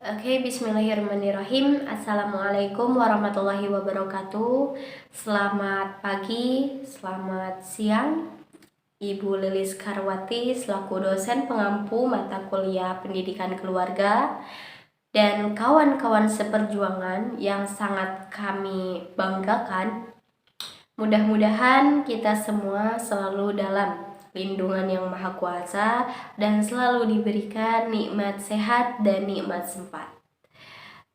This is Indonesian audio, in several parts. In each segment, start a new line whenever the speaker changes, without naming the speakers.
Bismillahirrahmanirrahim. Assalamualaikum warahmatullahi wabarakatuh. Selamat pagi, selamat siang, Ibu Lilis Karwati selaku dosen pengampu mata kuliah Pendidikan Keluarga dan kawan-kawan seperjuangan yang sangat kami banggakan. Mudah-mudahan kita semua selalu dalam lindungan yang maha kuasa dan selalu diberikan nikmat sehat dan nikmat sempat.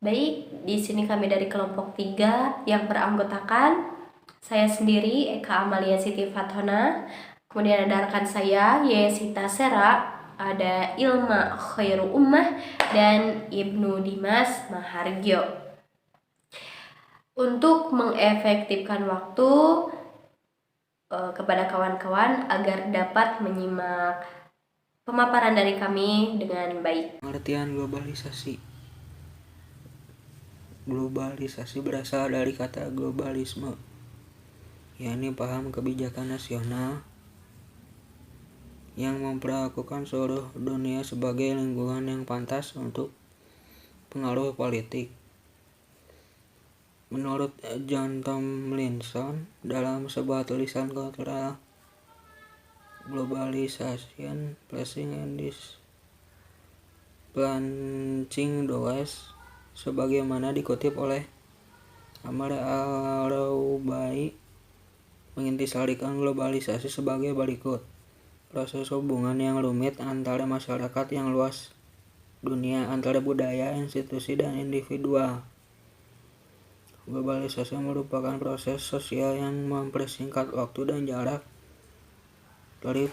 Baik, di sini kami dari kelompok 3 yang beranggotakan saya sendiri Eka Amalia Siti Fathona, kemudian ada rekan saya Yesita Sera, ada Ilma Khairu Ummah, dan Ibnu Dimas Mahargyo. Untuk mengefektifkan waktu kepada kawan-kawan agar dapat menyimak pemaparan dari kami dengan baik.
Pengertian globalisasi. Globalisasi berasal dari kata globalisme, yakni paham kebijakan nasional yang memperlakukan seluruh dunia sebagai lingkungan yang pantas untuk pengaruh politik. Menurut John Tomlinson dalam sebuah tulisan Cultural Globalization Placing and Displanching the West, sebagaimana dikutip oleh Amr al-Roubai, mengintisarikan globalisasi sebagai berikut: proses hubungan yang rumit antara masyarakat yang luas dunia, antara budaya, institusi, dan individual. Globalisasi merupakan proses sosial yang mempersingkat waktu dan jarak dari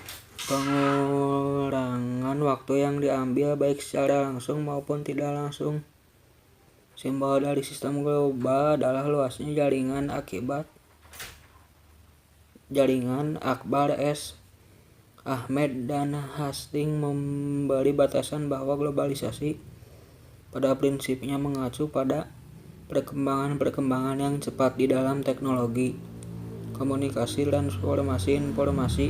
pengurangan waktu yang diambil baik secara langsung maupun tidak langsung. Simbol dari sistem global adalah luasnya jaringan Akbar S. Ahmed dan Hastings memberi batasan bahwa globalisasi pada prinsipnya mengacu pada perkembangan yang cepat di dalam teknologi, komunikasi, dan transformasi informasi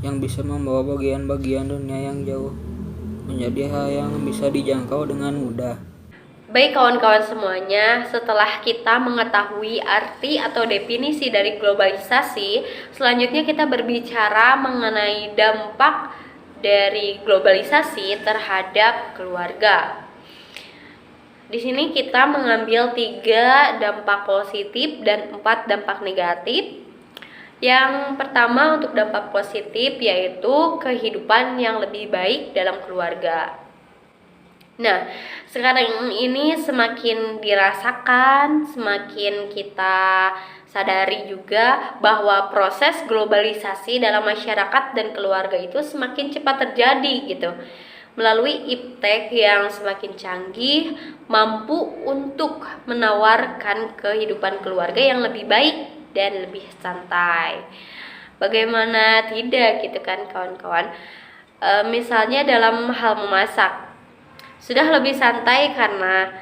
yang bisa membawa bagian-bagian dunia yang jauh menjadi hal yang bisa dijangkau dengan mudah.
Baik kawan-kawan semuanya, setelah kita mengetahui arti atau definisi dari globalisasi, selanjutnya kita berbicara mengenai dampak dari globalisasi terhadap keluarga. Di sini kita mengambil 3 dampak positif dan 4 dampak negatif. Yang pertama untuk dampak positif yaitu kehidupan yang lebih baik dalam keluarga. Nah, sekarang ini semakin dirasakan, semakin kita sadari juga bahwa proses globalisasi dalam masyarakat dan keluarga itu semakin cepat terjadi gitu. Melalui iptek yang semakin canggih, mampu untuk menawarkan kehidupan keluarga yang lebih baik dan lebih santai. Bagaimana tidak gitu kan kawan-kawan? Misalnya dalam hal memasak, sudah lebih santai karena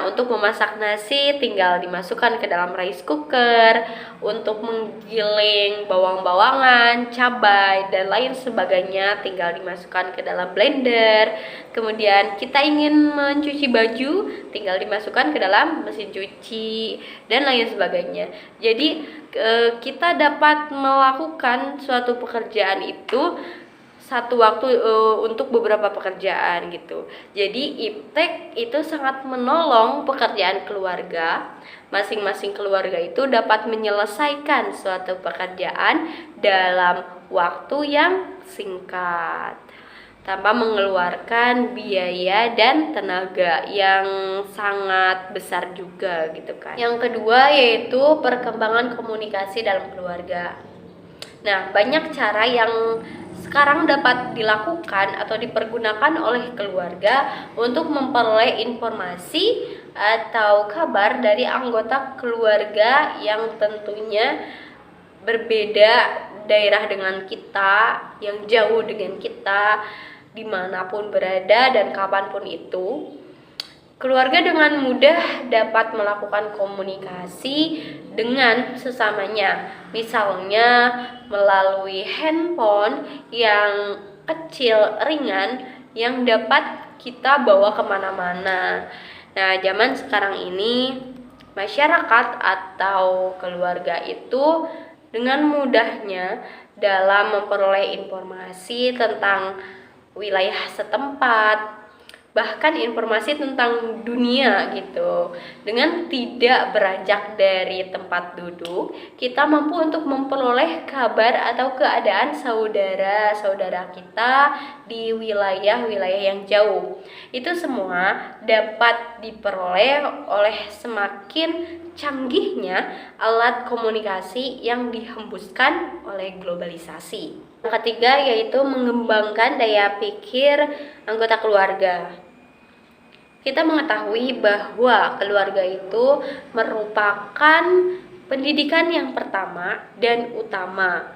untuk memasak nasi tinggal dimasukkan ke dalam rice cooker, untuk menggiling bawang-bawangan, cabai, dan lain sebagainya tinggal dimasukkan ke dalam blender. Kemudian kita ingin mencuci baju, tinggal dimasukkan ke dalam mesin cuci, dan lain sebagainya. Jadi kita dapat melakukan suatu pekerjaan itu satu waktu untuk beberapa pekerjaan gitu. Jadi iptek itu sangat menolong pekerjaan keluarga. Masing-masing keluarga itu dapat menyelesaikan suatu pekerjaan dalam waktu yang singkat tanpa mengeluarkan biaya dan tenaga yang sangat besar juga gitu kan. Yang kedua yaitu perkembangan komunikasi dalam keluarga. Nah, banyak cara yang sekarang dapat dilakukan atau dipergunakan oleh keluarga untuk memperoleh informasi atau kabar dari anggota keluarga yang tentunya berbeda daerah dengan kita, yang jauh dengan kita, dimanapun berada dan kapanpun itu. Keluarga dengan mudah dapat melakukan komunikasi dengan sesamanya, misalnya melalui handphone yang kecil, ringan, yang dapat kita bawa kemana-mana. Nah, zaman sekarang ini masyarakat atau keluarga itu dengan mudahnya dalam memperoleh informasi tentang wilayah setempat, bahkan informasi tentang dunia gitu. Dengan tidak beranjak dari tempat duduk, kita mampu untuk memperoleh kabar atau keadaan saudara-saudara kita di wilayah-wilayah yang jauh. Itu semua dapat diperoleh oleh semakin canggihnya alat komunikasi yang dihembuskan oleh globalisasi. Yang ketiga yaitu mengembangkan daya pikir anggota keluarga. Kita mengetahui bahwa keluarga itu merupakan pendidikan yang pertama dan utama.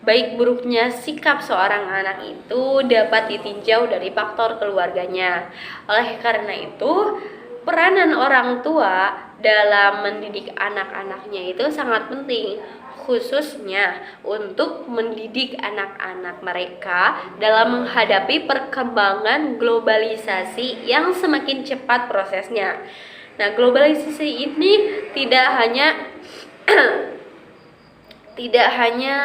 Baik buruknya sikap seorang anak itu dapat ditinjau dari faktor keluarganya. Oleh karena itu, peranan orang tua dalam mendidik anak-anaknya itu sangat penting, khususnya untuk mendidik anak-anak mereka dalam menghadapi perkembangan globalisasi yang semakin cepat prosesnya. Nah, globalisasi ini tidak hanya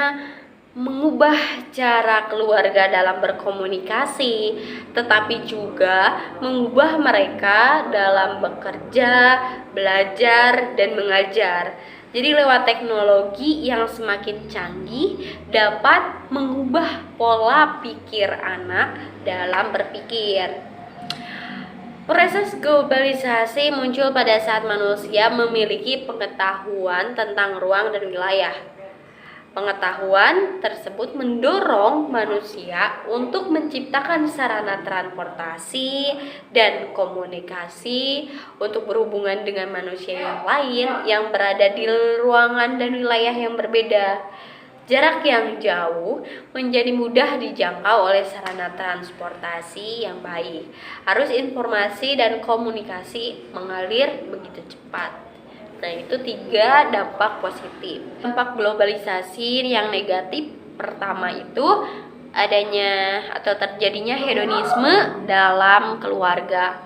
mengubah cara keluarga dalam berkomunikasi, tetapi juga mengubah mereka dalam bekerja, belajar, dan mengajar. Jadi lewat teknologi yang semakin canggih dapat mengubah pola pikir anak dalam berpikir. Proses globalisasi muncul pada saat manusia memiliki pengetahuan tentang ruang dan wilayah. Pengetahuan tersebut mendorong manusia untuk menciptakan sarana transportasi dan komunikasi untuk berhubungan dengan manusia yang lain yang berada di ruangan dan wilayah yang berbeda. Jarak yang jauh menjadi mudah dijangkau oleh sarana transportasi yang baik. Arus informasi dan komunikasi mengalir begitu cepat. Nah, itu 3 dampak positif. Dampak globalisasi yang negatif pertama itu adanya atau terjadinya hedonisme dalam keluarga.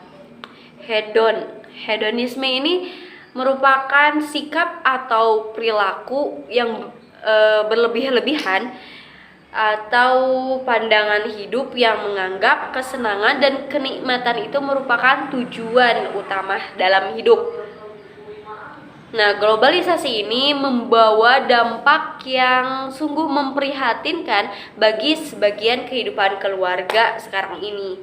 Hedonisme ini merupakan sikap atau perilaku yang berlebih-lebihan atau pandangan hidup yang menganggap kesenangan dan kenikmatan itu merupakan tujuan utama dalam hidup. Nah, globalisasi ini membawa dampak yang sungguh memprihatinkan bagi sebagian kehidupan keluarga sekarang ini.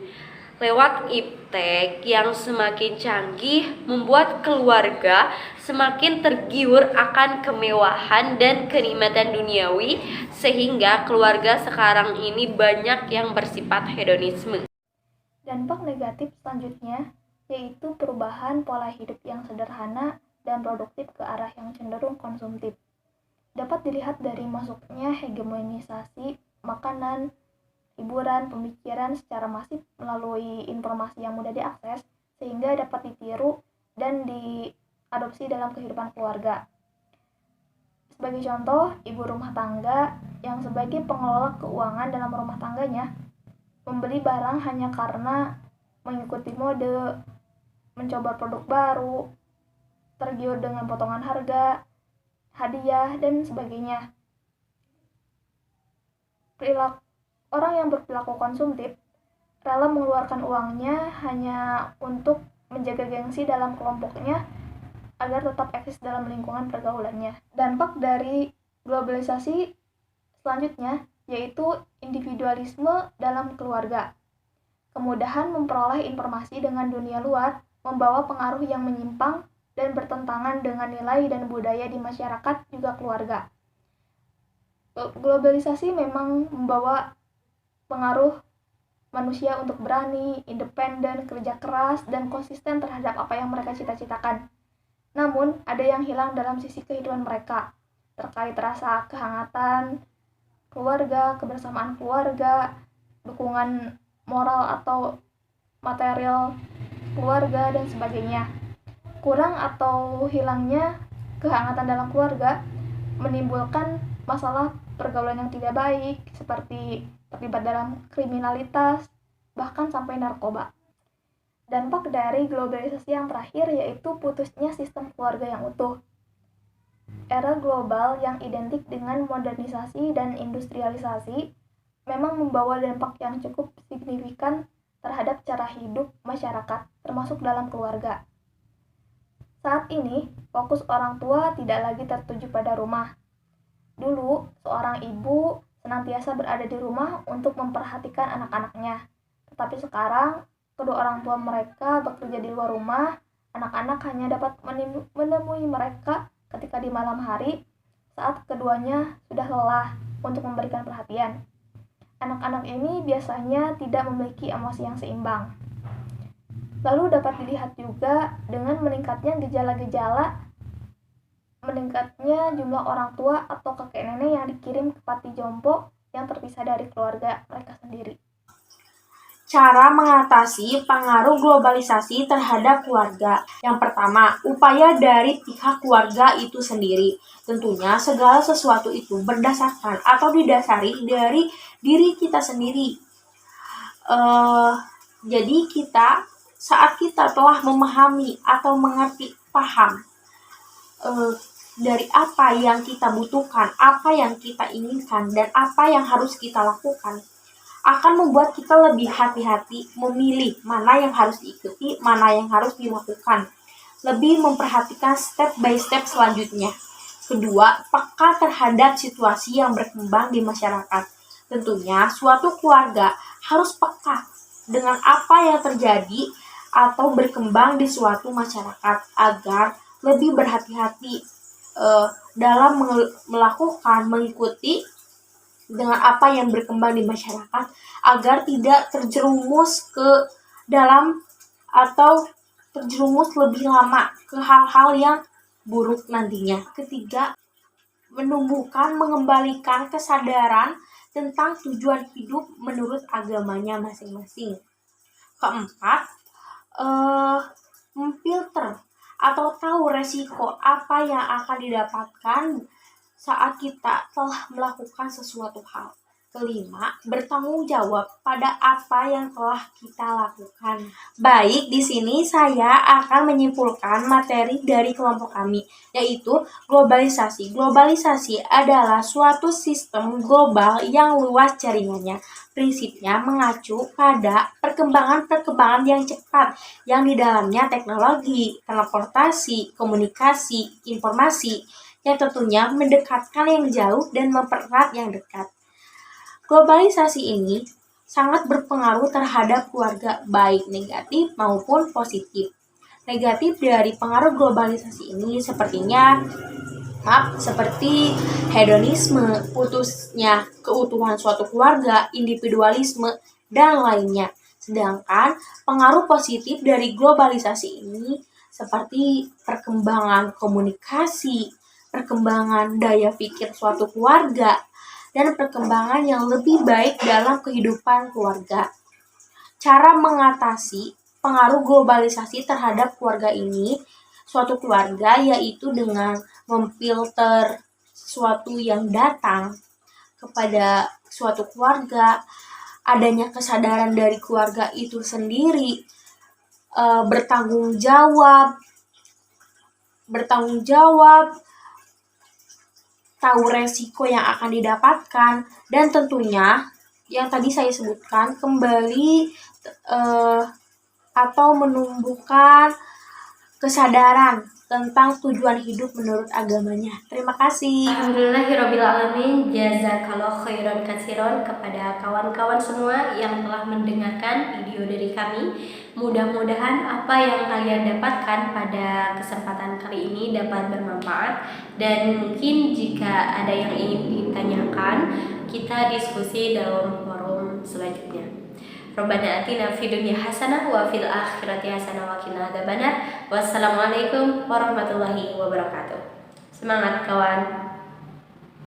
Lewat iptek yang semakin canggih membuat keluarga semakin tergiur akan kemewahan dan kenikmatan duniawi, sehingga keluarga sekarang ini banyak yang bersifat hedonisme.
Dampak negatif selanjutnya yaitu perubahan pola hidup yang sederhana dan produktif ke arah yang cenderung konsumtif. Dapat dilihat dari masuknya hegemonisasi makanan, hiburan, pemikiran secara masif melalui informasi yang mudah diakses sehingga dapat ditiru dan diadopsi dalam kehidupan keluarga. Sebagai contoh, ibu rumah tangga yang sebagai pengelola keuangan dalam rumah tangganya membeli barang hanya karena mengikuti mode, mencoba produk baru, tergiur dengan potongan harga, hadiah, dan sebagainya. Orang yang berperilaku konsumtif rela mengeluarkan uangnya hanya untuk menjaga gengsi dalam kelompoknya agar tetap eksis dalam lingkungan pergaulannya. Dampak dari globalisasi selanjutnya yaitu individualisme dalam keluarga. Kemudahan memperoleh informasi dengan dunia luar membawa pengaruh yang menyimpang dan bertentangan dengan nilai dan budaya di masyarakat juga keluarga. Globalisasi memang membawa pengaruh manusia untuk berani, independen, kerja keras, dan konsisten terhadap apa yang mereka cita-citakan. Namun, ada yang hilang dalam sisi kehidupan mereka, terkait rasa kehangatan keluarga, kebersamaan keluarga, dukungan moral atau material keluarga, dan sebagainya. Kurang atau hilangnya kehangatan dalam keluarga menimbulkan masalah pergaulan yang tidak baik seperti terlibat dalam kriminalitas, bahkan sampai narkoba. Dampak dari globalisasi yang terakhir yaitu putusnya sistem keluarga yang utuh. Era global yang identik dengan modernisasi dan industrialisasi memang membawa dampak yang cukup signifikan terhadap cara hidup masyarakat, termasuk dalam keluarga. Saat ini, fokus orang tua tidak lagi tertuju pada rumah. Dulu, seorang ibu senantiasa berada di rumah untuk memperhatikan anak-anaknya. Tetapi sekarang, kedua orang tua mereka bekerja di luar rumah, anak-anak hanya dapat menemui mereka ketika di malam hari saat keduanya sudah lelah untuk memberikan perhatian. Anak-anak ini biasanya tidak memiliki emosi yang seimbang. Lalu dapat dilihat juga dengan meningkatnya jumlah orang tua atau kakek nenek yang dikirim ke panti jompo yang terpisah dari keluarga mereka sendiri.
Cara mengatasi pengaruh globalisasi terhadap keluarga. Yang pertama, upaya dari pihak keluarga itu sendiri. Tentunya segala sesuatu itu berdasarkan atau didasari dari diri kita sendiri. Jadi saat kita telah memahami atau mengerti, paham dari apa yang kita butuhkan, apa yang kita inginkan, dan apa yang harus kita lakukan, akan membuat kita lebih hati-hati memilih mana yang harus diikuti, mana yang harus dilakukan. Lebih memperhatikan step by step selanjutnya. Kedua, peka terhadap situasi yang berkembang di masyarakat. Tentunya suatu keluarga harus peka dengan apa yang terjadi atau berkembang di suatu masyarakat agar lebih berhati-hati dalam mengikuti dengan apa yang berkembang di masyarakat agar tidak terjerumus ke dalam atau terjerumus lebih lama ke hal-hal yang buruk nantinya. Ketiga, mengembalikan kesadaran tentang tujuan hidup menurut agamanya masing-masing. Keempat, memfilter atau tahu resiko apa yang akan didapatkan saat kita telah melakukan sesuatu hal. Kelima, bertanggung jawab pada apa yang telah kita lakukan. Baik, di sini saya akan menyimpulkan materi dari kelompok kami, yaitu globalisasi. Globalisasi adalah suatu sistem global yang luas jaringannya. Prinsipnya mengacu pada perkembangan yang cepat, yang di dalamnya teknologi, transportasi, komunikasi, informasi, yang tentunya mendekatkan yang jauh dan mempererat yang dekat. Globalisasi ini sangat berpengaruh terhadap keluarga, baik negatif maupun positif. Negatif dari pengaruh globalisasi ini seperti hedonisme, putusnya keutuhan suatu keluarga, individualisme, dan lainnya. Sedangkan pengaruh positif dari globalisasi ini seperti perkembangan komunikasi, perkembangan daya pikir suatu keluarga, dan perkembangan yang lebih baik dalam kehidupan keluarga. Cara mengatasi pengaruh globalisasi terhadap keluarga ini, suatu keluarga, yaitu dengan memfilter sesuatu yang datang kepada suatu keluarga, adanya kesadaran dari keluarga itu sendiri, bertanggung jawab, tahu resiko yang akan didapatkan, dan tentunya yang tadi saya sebutkan kembali atau menumbuhkan kesadaran tentang tujuan hidup menurut agamanya. Terima kasih.
Alhamdulillahirrabbilalamin. Jazakallah khairan katsiron kepada kawan-kawan semua yang telah mendengarkan video dari kami. Mudah-mudahan apa yang kalian dapatkan pada kesempatan kali ini dapat bermanfaat, dan mungkin jika ada yang ingin ditanyakan, kita diskusi dalam forum selanjutnya. Rabbana atina fid dunya hasanah wa fil akhirati hasanah wa qina adzabannar. Wassalamualaikum warahmatullahi wabarakatuh. Semangat kawan.